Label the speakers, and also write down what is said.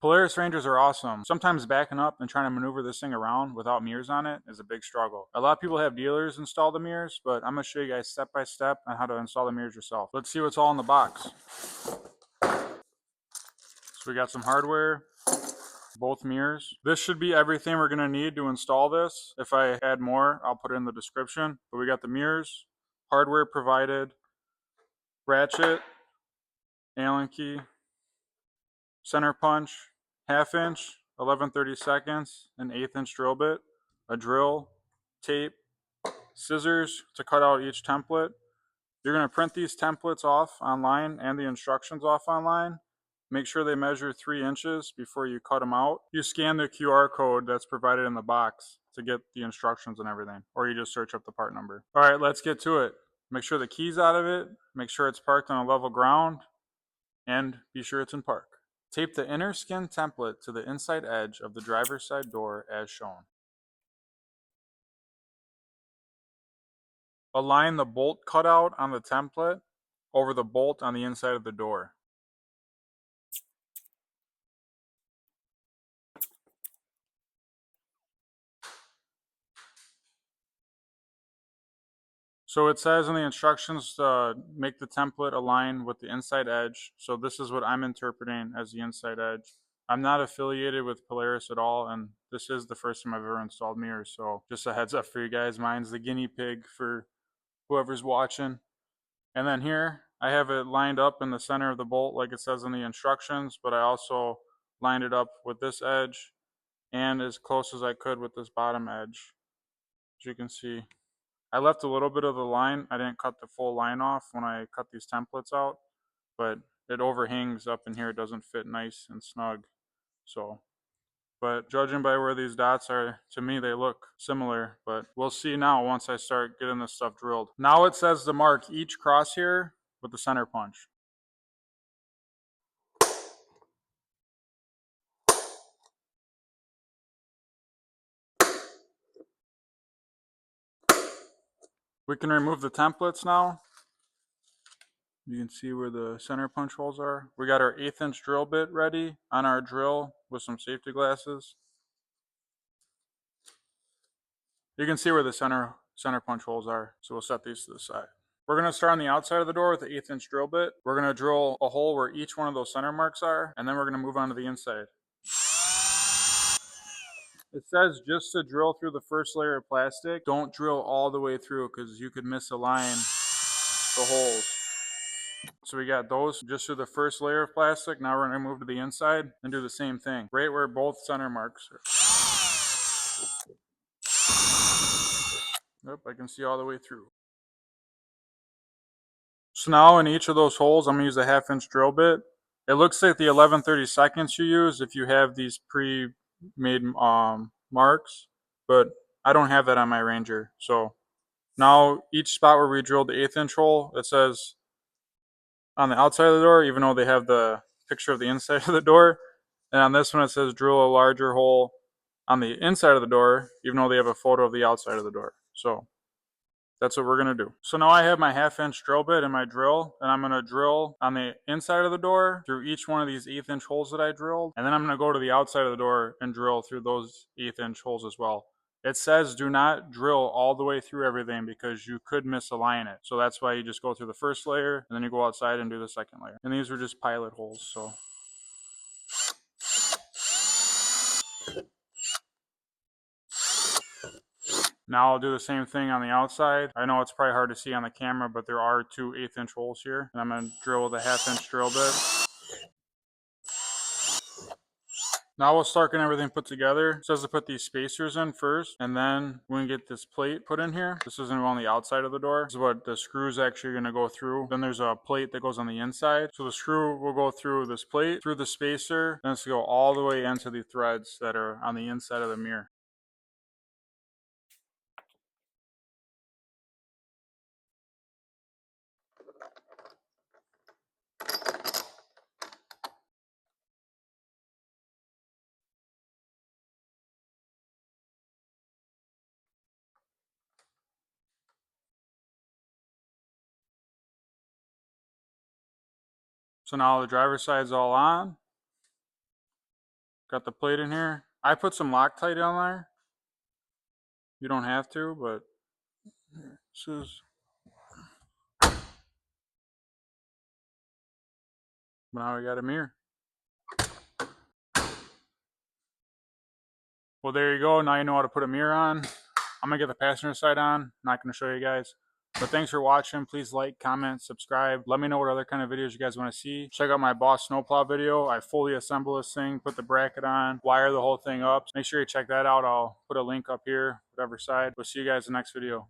Speaker 1: Polaris Rangers are awesome. Sometimes backing up and trying to maneuver this thing around without mirrors on it is a big struggle. A lot of people have dealers install the mirrors, but I'm going to show you guys step by step on how to install the mirrors yourself. Let's see what's all in the box. So we got some hardware, both mirrors. This should be everything we're going to need to install this. If I add more, I'll put it in the description. But we got the mirrors, hardware provided, ratchet, Allen key, center punch, half inch, 11/32, an 1/8 inch drill bit, a drill, tape, scissors to cut out each template. You're going to print these templates off online and the instructions off online. Make sure they measure 3 inches before you cut them out. You scan the QR code that's provided in the box to get the instructions and everything, or you just search up the part number. All right, let's get to it. Make sure the key's out of it, make sure it's parked on a level ground, and be sure it's in park. Tape the inner skin template to the inside edge of the driver's side door as shown. Align the bolt cutout on the template over the bolt on the inside of the door. So it says in the instructions to make the template align with the inside edge. So this is what I'm interpreting as the inside edge. I'm not affiliated with Polaris at all, and this is the first time I've ever installed mirrors. So just a heads up for you guys. Mine's the guinea pig for whoever's watching. And then here, I have it lined up in the center of the bolt like it says in the instructions, but I also lined it up with this edge and as close as I could with this bottom edge. As you can see, I left a little bit of the line. I didn't cut the full line off when I cut these templates out, but it overhangs up in here. It doesn't fit nice and snug. So, but judging by where these dots are, to me they look similar, but we'll see now once I start getting this stuff drilled. Now it says to mark each crosshair with the center punch. We can remove the templates now. You can see where the center punch holes are. We got our 1/8 inch drill bit ready on our drill with some safety glasses. You can see where the center punch holes are. So we'll set these to the side. We're going to start on the outside of the door with the 1/8 inch drill bit. We're going to drill a hole where each one of those center marks are, and then we're going to move on to the inside. It says just to drill through the first layer of plastic. Don't drill all the way through because you could misalign the holes. So we got those just through the first layer of plastic. Now we're going to move to the inside and do the same thing, right where both center marks are. Yep, I can see all the way through. So now in each of those holes, I'm going to use a 1/2 inch drill bit. It looks like the 11/32 you use if you have these pre-made marks, but I don't have that on my Ranger. So now each spot where we drilled the 1/8 inch hole, it says on the outside of the door, even though they have the picture of the inside of the door. And on this one, it says drill a larger hole on the inside of the door, even though they have a photo of the outside of the door. So that's what we're going to do. So now I have my 1/2 inch drill bit in my drill, and I'm going to drill on the inside of the door through each one of these 1/8 inch holes that I drilled. And then I'm going to go to the outside of the door and drill through those 1/8 inch holes as well. It says do not drill all the way through everything because you could misalign it. So that's why you just go through the first layer and then you go outside and do the second layer. And these were just pilot holes, so. Now I'll do the same thing on the outside. I know it's probably hard to see on the camera, but there are 2 1/8 inch holes here. And I'm going to drill with a 1/2 inch drill bit. Now we'll start getting everything put together. It says to put these spacers in first, and then we're going to get this plate put in here. This is going to go on the outside of the door. This is what the screws actually are going to go through. Then there's a plate that goes on the inside. So the screw will go through this plate, through the spacer, and it's going to go all the way into the threads that are on the inside of the mirror. So now the driver's side's all on. Got the plate in here. I put some Loctite on there. You don't have to, but this is. Now we got a mirror. Well, there you go. Now you know how to put a mirror on. I'm going to get the passenger side on. Not going to show you guys. But thanks for watching. Please like, comment, subscribe. Let me know what other kind of videos you guys want to see. Check out my Boss snowplow video. I fully assemble this thing, put the bracket on, wire the whole thing up. Make sure you check that out. I'll put a link up here, whatever side. We'll see you guys in the next video.